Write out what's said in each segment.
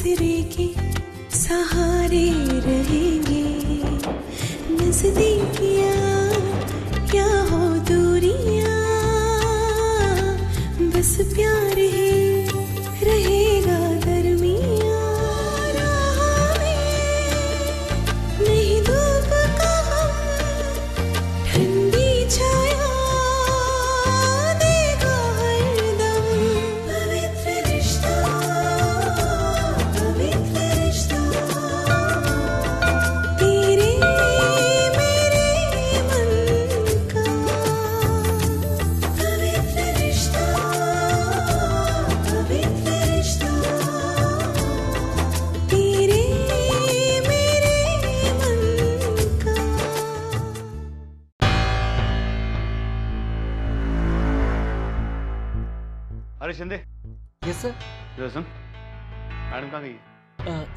दूसरे के सहारे रहेंगे, नजदीकियां क्या हो दूरियां, बस प्यार ही रहेगा दरमियां। राह में नहीं धूप का हम, ठंडी छाया देगा हरदम। पवित्र रिश्ता, पवित्र रिश्ता, तेरे मेरे मन का। पवित्र रिश्ता, पवित्र रिश्ता, तेरे मेरे मन का। अरे शिंदे, यस सर। इधर सुन, मैडम कहाँ गई?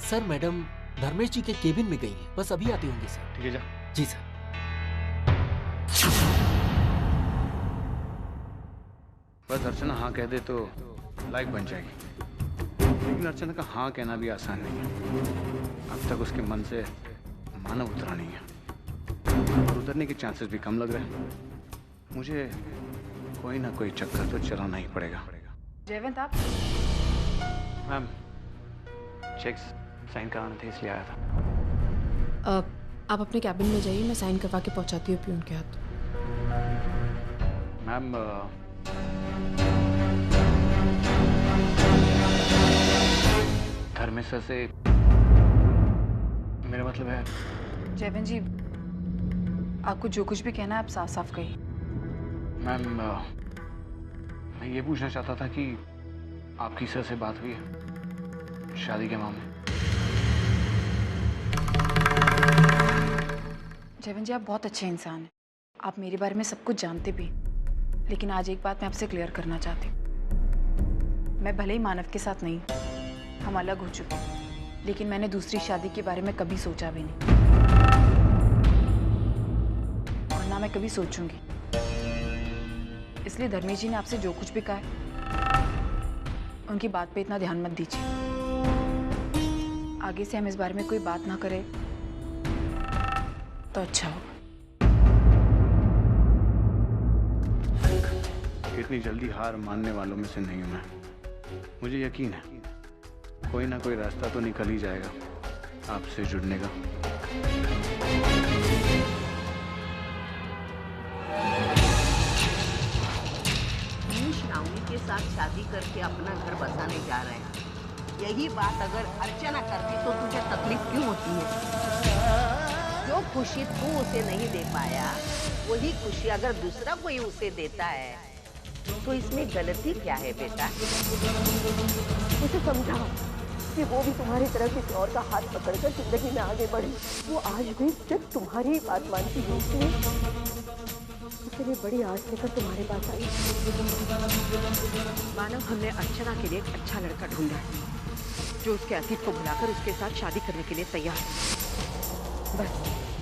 सर मैडम धर्मेश जी के केबिन में गई हैं, बस अभी आती होंगी सर। ठीक है, जा। जी सर। बस अर्चना हाँ कह दे तो लाइक बन जाएगी, लेकिन अर्चना का हाँ कहना भी आसान नहीं है। अब तक उसके मन से मानव उतरा नहीं है, और उतरने के चांसेस भी कम लग रहे हैं। मुझे कोई ना कोई चक्कर तो चलाना ही पड़ेगा। जयवंत, आप मैम, चेक्स साइन कराने थे इसलिए आया था। आप अपने कैबिन में जाइए, मैं साइन करवा के पहुंचाती हूँ पियून के हाथ। मैम, धर्मेश से मेरा मतलब है। जयवंत जी, आपको जो कुछ भी कहना है आप साफ साफ कहिए। मैम, मैं ये पूछना चाहता था कि आपकी सर से बात हुई है शादी के मामले? जयवंत जी, आप बहुत अच्छे इंसान हैं, आप मेरे बारे में सब कुछ जानते भी, लेकिन आज एक बात मैं आपसे क्लियर करना चाहती हूँ। मैं भले ही मानव के साथ नहीं, हम अलग हो चुके हैं, लेकिन मैंने दूसरी शादी के बारे में कभी सोचा भी नहीं, और ना मैं कभी सोचूंगी। इसलिए धर्मेश जी ने आपसे जो कुछ भी कहा है, उनकी बात पे इतना ध्यान मत दीजिए। आगे से हम इस बारे में कोई बात ना करें तो अच्छा होगा। इतनी जल्दी हार मानने वालों में से नहीं हूं मैं। मुझे यकीन है कोई ना कोई रास्ता तो निकल ही जाएगा आपसे जुड़ने का। श्रावणी के साथ शादी करके अपना घर बसाने जा रहे हैं। यही बात अगर अर्चना करती तो तुझे तकलीफ क्यों होती है? जो खुशी तू उसे नहीं दे पाया, वही खुशी अगर दूसरा कोई उसे देता है तो इसमें गलती क्या है बेटा? उसे समझाओ कि वो भी तुम्हारी तरह किसी और का हाथ पकड़कर जिंदगी में आगे बढ़े। वो आज भी सिर्फ तुम्हारी ही बात मानती है, इसलिए बड़ी आस लेकर तुम्हारे पास आई। मानव, हमने अर्चना के लिए एक अच्छा लड़का ढूंढा है जो उसके अतीत को भुलाकर उसके साथ शादी करने के लिए तैयार है। बस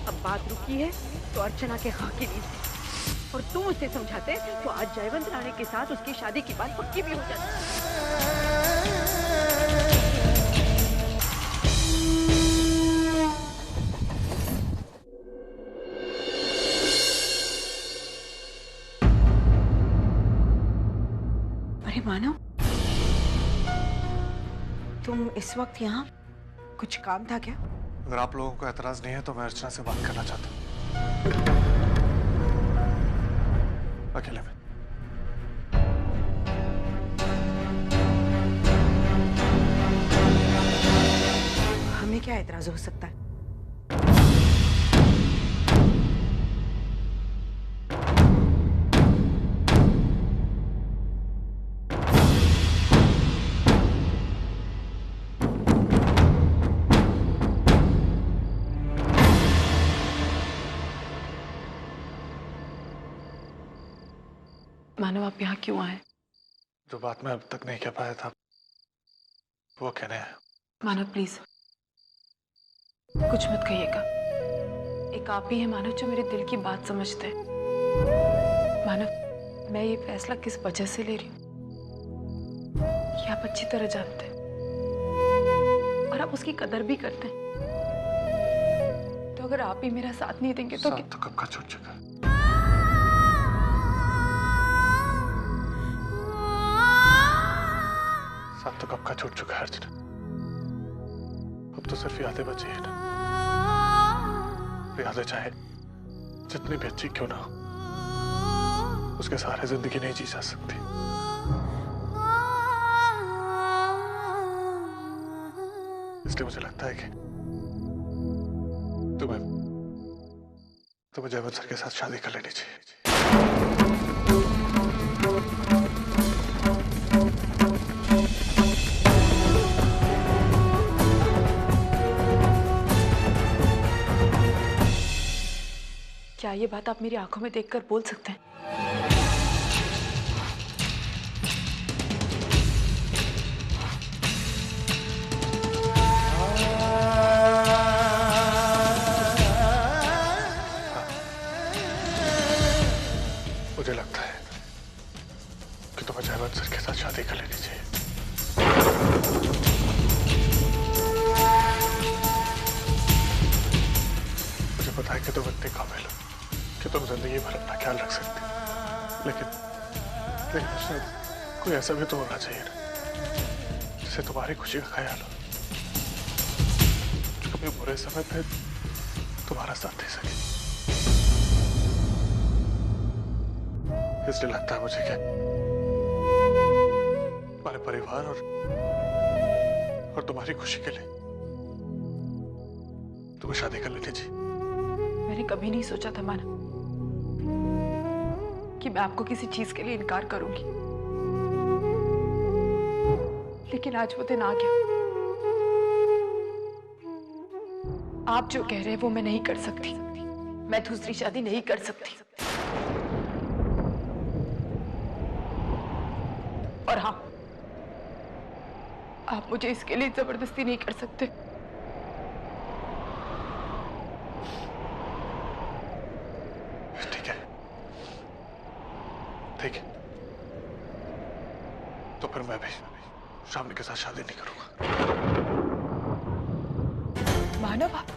अब बात रुकी है तो अर्चना के हाँ की नींद, और तुम उसे समझाते तो आज जयवंत राणे के साथ उसकी शादी की बात पक्की भी हो जाती। अरे मानव, तुम इस वक्त यहाँ, कुछ काम था क्या? अगर आप लोगों को एतराज नहीं है तो मैं अर्चना से बात करना चाहता हूँ, अकेले में। हमें क्या एतराज हो सकता है? मानव, आप यहाँ क्यों आए? जो बात मैं अब तक नहीं कह पाया था वो कहने है। मानव प्लीज कुछ मत कहिएगा। एक आप ही है मानव जो मेरे दिल की बात समझते हैं। मानव, मैं ये फैसला किस वजह से ले रही हूँ ये आप अच्छी तरह जानते हैं। आप उसकी कदर भी करते हैं। तो अगर आप भी मेरा साथ नहीं देंगे तो साथ तो कब का छूट चुका। साथ तो कब का छूट चुका है अर्चना। अब तो सिर्फ यादें बची है ना। यादें चाहे जितनी भी अच्छी क्यों ना हो, उसके सहारे जिंदगी नहीं जी जा सकती। इसलिए मुझे लगता है कि तुम्हें जयवंत सर के साथ शादी कर लेनी चाहिए। क्या ये बात आप मेरी आंखों में देखकर बोल सकते हैं? मुझे लगता है कि तुम्हें जयवंत सर के साथ शादी कर लेनी चाहिए। मुझे पता है कि तुम इतने काबिल हो कि तुम जिंदगी भर अपना ख्याल रख सकते, लेकिन शायद कोई ऐसा भी तो होना चाहिए ना जिसे तुम्हारी खुशी का ख्याल हो, जो कभी बुरे समय पे तुम्हारा साथ दे सके। इसलिए लगता है मुझे कि तुम्हारे परिवार और तुम्हारी खुशी के लिए तुम्हें शादी कर लेनी चाहिए। मैंने कभी नहीं सोचा था माना कि मैं आपको किसी चीज के लिए इनकार करूंगी, लेकिन आज वो दिन आ गया। आप जो कह रहे हैं वो मैं नहीं कर सकती। मैं दूसरी शादी नहीं कर सकती। और हाँ, आप मुझे इसके लिए जबरदस्ती नहीं कर सकते। ठीक है, ठीक है, तो फिर मैं भी शामली के साथ शादी नहीं करूंगा। मानव, आप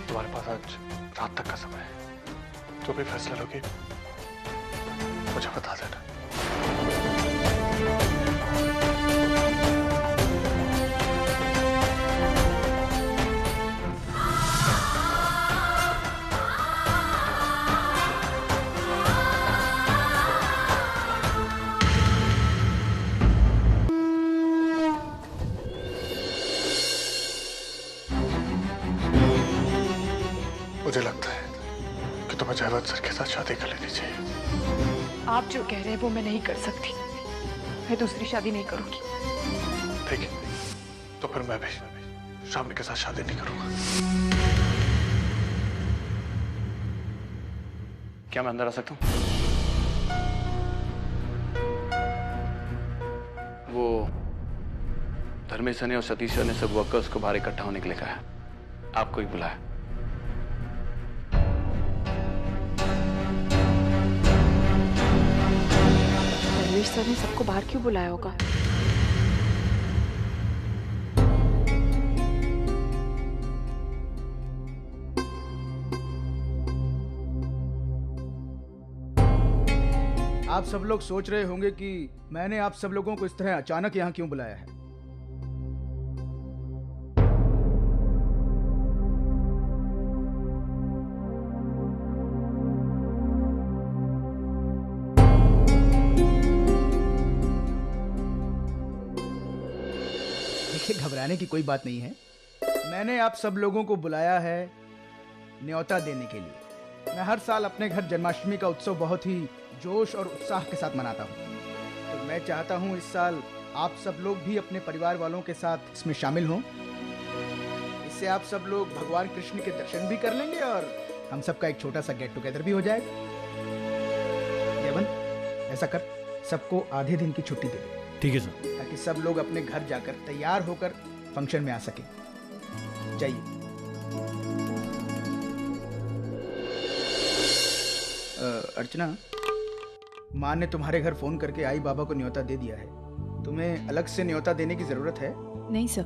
तुम्हारे पास आज रात तक का समय है, जो भी फैसला लोगे मुझे बता देना। मुझे लगता है कि तुम्हें जयवंत सर के साथ शादी कर लेनी चाहिए। आप जो कह रहे हैं वो मैं नहीं कर सकती। मैं दूसरी शादी नहीं करूंगी। ठीक है, तो फिर मैं भी शामली के साथ शादी नहीं करूंगा। क्या मैं अंदर आ सकता हूँ? वो धर्मेश सर ने और सतीश सर ने सब वर्कर्स को बाहर इकट्ठा होने के लिए कहा है। आपको ही बुलाया। धर्मेश सर ने सबको बाहर क्यों बुलाया होगा? आप सब लोग सोच रहे होंगे कि मैंने आप सब लोगों को इस तरह अचानक यहाँ क्यों बुलाया है। देखिए, घबराने की कोई बात नहीं है। मैंने आप सब लोगों को बुलाया है न्योता देने के लिए। मैं हर साल अपने घर जन्माष्टमी का उत्सव बहुत ही जोश और उत्साह के साथ मनाता हूँ। तो मैं चाहता हूँ इस साल आप सब लोग भी अपने परिवार वालों के साथ इसमें शामिल हों। इससे आप सब लोग भगवान कृष्ण के दर्शन भी कर लेंगे और हम सबका एक छोटा सा गेट टुगेदर भी हो जाएगा। जयवंत, ऐसा कर, सबको आधे दिन की छुट्टी दे दे। ठीक है सर। ताकि सब लोग अपने घर जाकर तैयार होकर फंक्शन में आ सकें। जाइए। अर्चना, माँ ने तुम्हारे घर फोन करके आई बाबा को न्योता दे दिया है, तुम्हें अलग से न्योता देने की जरूरत है? नहीं सर,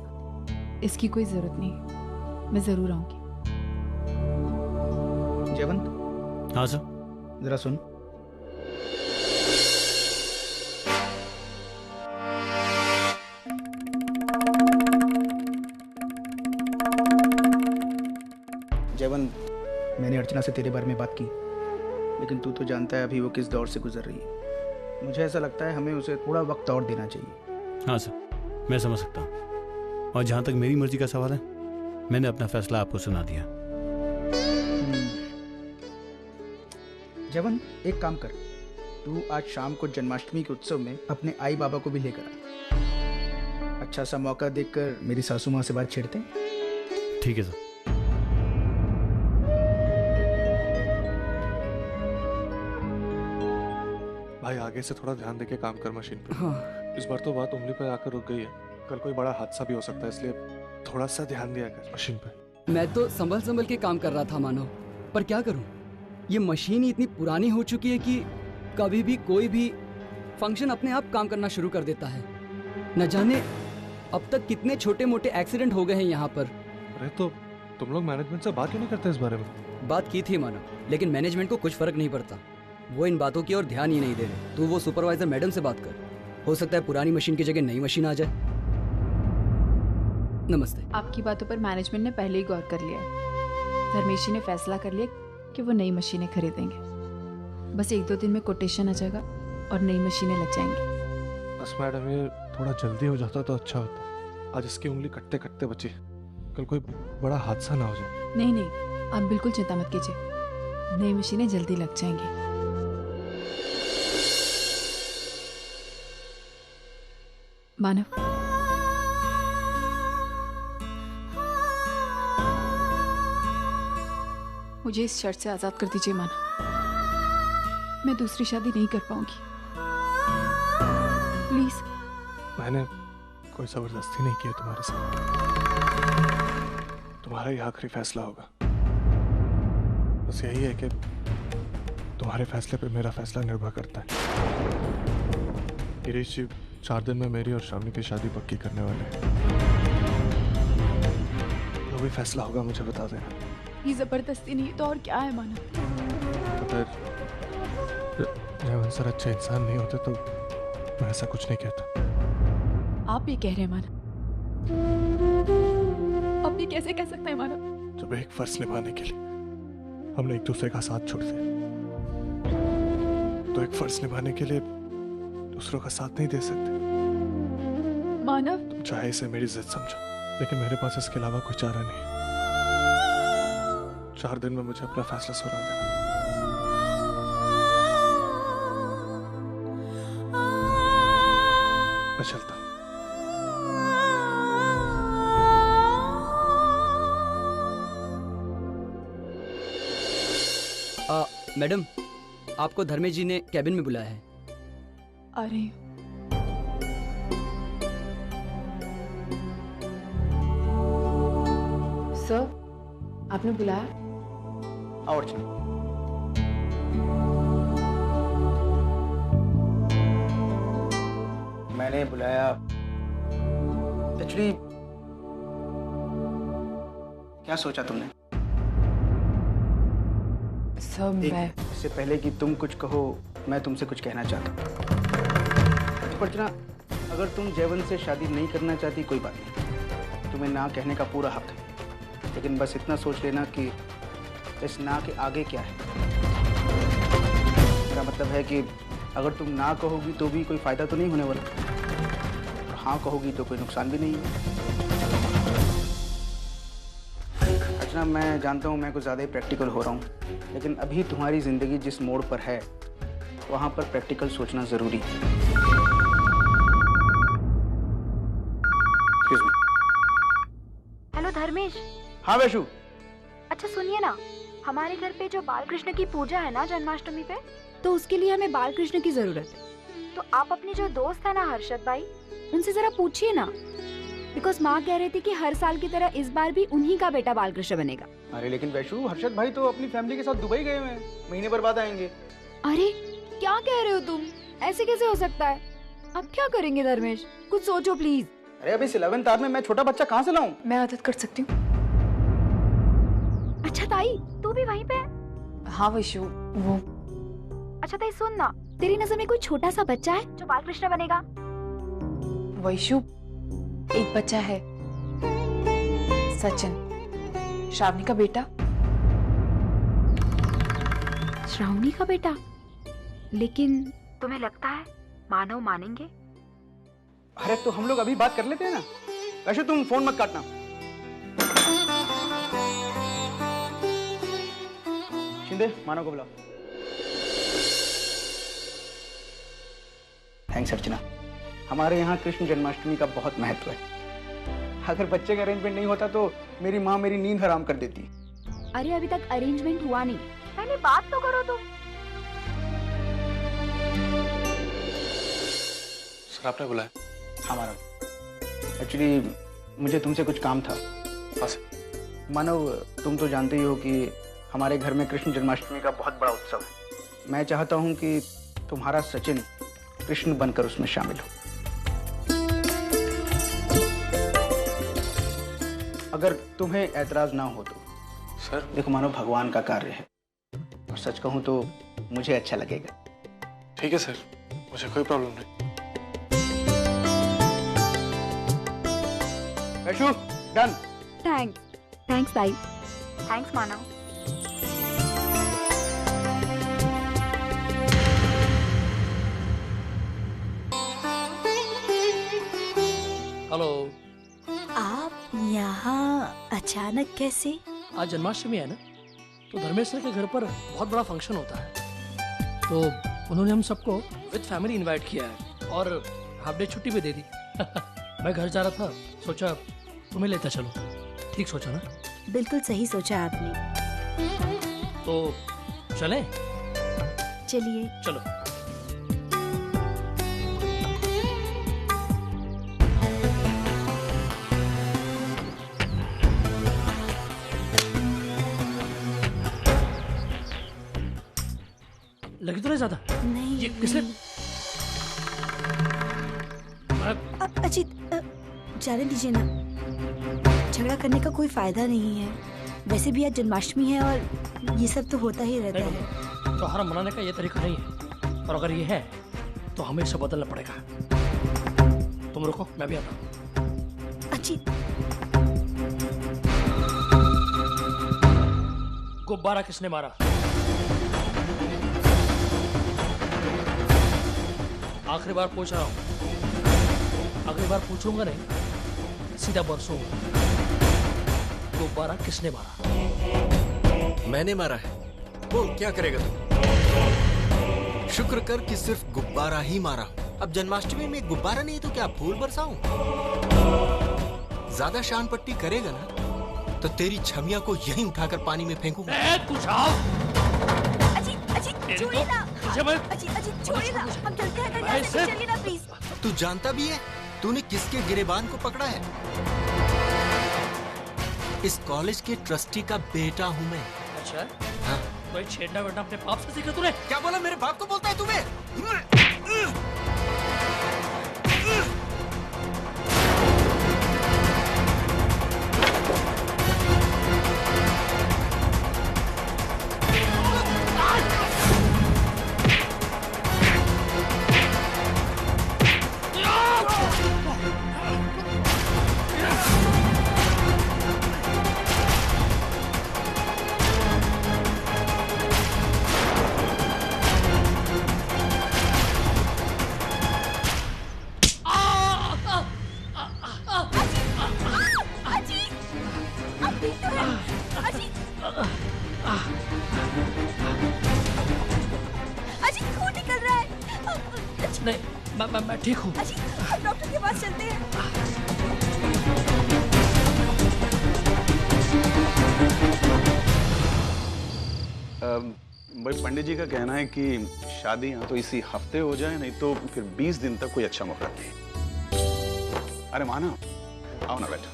इसकी कोई ज़रूरत नहीं है। मैं ज़रूर आऊँगी। जयवंत, हाँ सर। जरा सुन। जयवंत, मैंने अर्चना से तेरे बारे में बात की, लेकिन तू तो जानता है अभी वो किस दौर से गुजर रही है। मुझे ऐसा लगता है हमें उसे थोड़ा वक्त और देना चाहिए। हाँ सर, मैं समझ सकता हूँ। और जहाँ तक मेरी मर्जी का सवाल है, मैंने अपना फैसला आपको सुना दिया। जयवंत, एक काम कर, तू आज शाम को जन्माष्टमी के उत्सव में अपने आई बाबा को भी लेकर आ। अच्छा सा मौका देखकर मेरी सासू माँ से बात छेड़ते हैं। ठीक है सर। भाई आगे से थोड़ा ध्यान देके काम कर मशीन पे। हाँ। इस बार तो बात उंगली पर आकर रुक गई है, कल कोई बड़ा हादसा भी हो सकता है, इसलिए थोड़ा सा ध्यान दिया कर मशीन पे। मैं तो संभल के काम कर रहा था मानो, पर क्या करूं, ये मशीन ही इतनी पुरानी हो चुकी है कि कभी भी कोई भी फंक्शन अपने आप काम करना शुरू कर देता है। न जाने अब तक कितने छोटे मोटे एक्सीडेंट हो गए हैं यहाँ पर। अरे तो तुम लोग मैनेजमेंट से बात क्यों नहीं करते इस बारे में? बात की थी मानो, लेकिन मैनेजमेंट को कुछ फर्क नहीं पड़ता। वो इन बातों की ओर ध्यान ही नहीं दे रहे। तू वो सुपरवाइजर मैडम से बात कर, हो सकता है पुरानी मशीन की जगह नई मशीन आ जाए। नमस्ते। आपकी बातों पर मैनेजमेंट ने पहले ही गौर कर लिया है। धर्मेश जी ने फैसला कर लिया कि वो नई मशीनें खरीदेंगे। बस 1-2 दिन में कोटेशन आ जाएगा और नई मशीनें लग जाएंगी। बस मैडम, ये थोड़ा जल्दी हो जाता तो अच्छा होता। आज इसकी उंगली कटते कटते बची, कल कोई बड़ा हादसा ना हो जाए। नहीं नहीं, आप बिल्कुल चिंता मत कीजिए, नई मशीनें जल्दी लग जाएंगी। मानव, मुझे इस शर्त से आजाद कर दीजिए मानव। मैं दूसरी शादी नहीं कर पाऊंगी, प्लीज। मैंने कोई जबरदस्ती नहीं की है तुम्हारे साथ, तुम्हारा ही आखिरी फैसला होगा। बस यही है कि तुम्हारे फैसले पे मेरा फैसला निर्भर करता है। गिरीश जी 4 दिन में मेरी और शामी की शादी पक्की करने वाले हैं। जो भी फैसला होगा मुझे बता देना। ये जबरदस्ती नहीं तो और क्या है मानव? पता है, जयवंत सर अच्छे इंसान नहीं होते तो मैं ऐसा कुछ नहीं कहता। आप ये कह रहे हैं मानव? आप ये कैसे कह सकते हैं मानव? जब एक फर्ज निभाने के लिए हमने एक दूसरे का साथ छोड़ दिया, तो एक फर्ज निभाने के लिए दूसरों का साथ नहीं दे सकते। मानव, तुम चाहे इसे मेरी जिद समझो, लेकिन मेरे पास इसके अलावा कोई चारा नहीं। 4 दिन में मुझे अपना फैसला सुना देना। मैं चलता हूं। मैडम, आपको धर्मेश जी ने कैबिन में बुलाया है। अरे सर, आपने बुलाया? और चलो। मैंने बुलाया एक्चुअली, क्या सोचा तुमने? सर मैं इससे पहले कि तुम कुछ कहो, मैं तुमसे कुछ कहना चाहता हूँ। अर्चना, अगर तुम जयवंत से शादी नहीं करना चाहती कोई बात नहीं, तुम्हें ना कहने का पूरा हक है, लेकिन बस इतना सोच लेना कि इस ना के आगे क्या है। मेरा मतलब है कि अगर तुम ना कहोगी तो भी कोई फायदा तो नहीं होने वाला, और हाँ कहोगी तो कोई नुकसान भी नहीं है। अर्चना, मैं जानता हूँ मैं कुछ ज़्यादा ही प्रैक्टिकल हो रहा हूँ, लेकिन अभी तुम्हारी ज़िंदगी जिस मोड़ पर है वहाँ पर प्रैक्टिकल सोचना ज़रूरी है। हेलो धर्मेश। हाँ वैशु। अच्छा सुनिए ना, हमारे घर पे जो बालकृष्ण की पूजा है ना जन्माष्टमी पे, तो उसके लिए हमें बालकृष्ण की जरूरत है। तो आप अपने जो दोस्त है ना हर्षद भाई, उनसे जरा पूछिए ना, बिकॉज माँ कह रही थी कि हर साल की तरह इस बार भी उन्हीं का बेटा बालकृष्ण बनेगा। अरे लेकिन वैशु, हर्षद भाई तो अपनी फैमिली के साथ दुबई गए हुए हैं, महीने भर बाद आएंगे। अरे क्या कह रहे हो तुम? ऐसे कैसे हो सकता है? अब क्या करेंगे धर्मेश? कुछ सोचो प्लीज। अरे अभी 11th आवर में मैं छोटा बच्चा कहाँ से लाऊं? मैं मदद कर सकती हूँ। अच्छा ताई, तू भी वहीं पे है? हाँ वैशु, वो अच्छा ताई सुन ना, तेरी नजर में कोई छोटा सा बच्चा है जो बालकृष्ण बनेगा? वैशु, एक बच्चा है, सचिन, श्रावणी का बेटा। श्रावणी का बेटा? लेकिन तुम्हें लगता है मानव मानेंगे? अरे तो हम लोग अभी बात कर लेते हैं ना। वैसे तुम फोन मत काटना। शिंदे, मानव को बुलाओ। थैंक्स अर्चना। हमारे यहाँ कृष्ण जन्माष्टमी का बहुत महत्व है। अगर बच्चे का अरेंजमेंट नहीं होता तो मेरी माँ मेरी नींद हराम कर देती। अरे अभी तक अरेंजमेंट हुआ नहीं, पहले बात तो करो तुम। सर आपने बुलाया? हमारा एक्चुअली मुझे तुमसे कुछ काम था। बस मानव, तुम तो जानते ही हो कि हमारे घर में कृष्ण जन्माष्टमी का बहुत बड़ा उत्सव है। मैं चाहता हूँ कि तुम्हारा सचिन कृष्ण बनकर उसमें शामिल हो। अगर तुम्हें ऐतराज ना हो तो। सर देखो मानव, भगवान का कार्य है और सच कहूँ तो मुझे अच्छा लगेगा। ठीक है सर, मुझे कोई प्रॉब्लम नहीं। वैशु, डन। थैंक्स ताई। थैंक्स मानव। हेलो। आप यहाँ अचानक कैसे? आज जन्माष्टमी है ना, तो धर्मेश सर के घर पर बहुत बड़ा फंक्शन होता है, तो उन्होंने हम सबको विद फैमिली इनवाइट किया है और हाफ डे छुट्टी भी दे दी। मैं घर जा रहा था, सोचा तुम्हें लेता चलो। ठीक सोचा ना? बिल्कुल सही सोचा आपने। तो चलें? चलिए। चलो। लगी तो नहीं ज्यादा? नहीं। ये किसने? अजीत, जाने दीजिए ना, झगड़ा करने का कोई फायदा नहीं है। वैसे भी आज जन्माष्टमी है और ये सब तो होता ही रहता है। त्योहार मनाने का ये तरीका नहीं है, और अगर ये है तो हमें इसे बदलना पड़ेगा। तुम रुको, मैं भी आता हूँ। अजीत, गुब्बारा किसने मारा? आखिरी बार पूछ रहा हूँ, अगली बार पूछूंगा नहीं, सीधा बरसूंगा। गुब्बारा किसने मारा? मैंने मारा है। बोल, क्या करेगा तू? शुक्र कर कि सिर्फ गुब्बारा ही मारा। अब जन्माष्टमी में गुब्बारा नहीं तो क्या फूल बरसाऊं? ज्यादा शान पट्टी करेगा ना तो तेरी छमिया को यहीं उठाकर पानी में फेंकूंगा। छोड़िए ना। अजीत, छोड़िए ना। हम चलते हैं, चलिए ना प्लीज। तू जानता भी है तूने किसके गिरेबान को पकड़ा है? इस कॉलेज के ट्रस्टी का बेटा हूँ मैं। अच्छा? हाँ। तो ये छेड़ना वेड़ना अपने बाप से सीखा तूने? क्या बोला? मेरे बाप को बोलता है तुम्हें? नहीं, मैं ठीक हूँ। हम डॉक्टर के पास चलते हैं। भाई पंडित जी का कहना है कि शादी यहाँ तो इसी हफ्ते हो जाए, नहीं तो फिर 20 दिन तक कोई अच्छा मुहूर्त नहीं। अरे माना, आओ ना बैठो।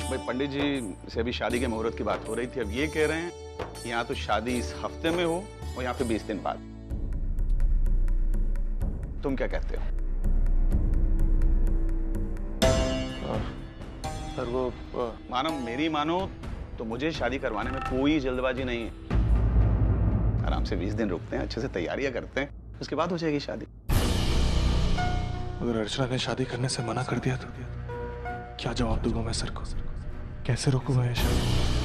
भाई पंडित जी से अभी शादी के मुहूर्त की बात हो रही थी, अब ये कह रहे हैं कि यहाँ तो शादी इस हफ्ते में हो और यहाँ पे 20 दिन बाद। तुम क्या कहते हो? सर वो मानो मेरी मानो तो मुझे शादी करवाने में कोई जल्दबाजी नहीं है। आराम से 20 दिन रुकते हैं, अच्छे से तैयारियां करते हैं, उसके बाद हो जाएगी शादी। अगर अर्चना ने शादी करने से मना कर दिया तो क्या जवाब दूंगा मैं सर को? कैसे रोकूंगा ये शादी?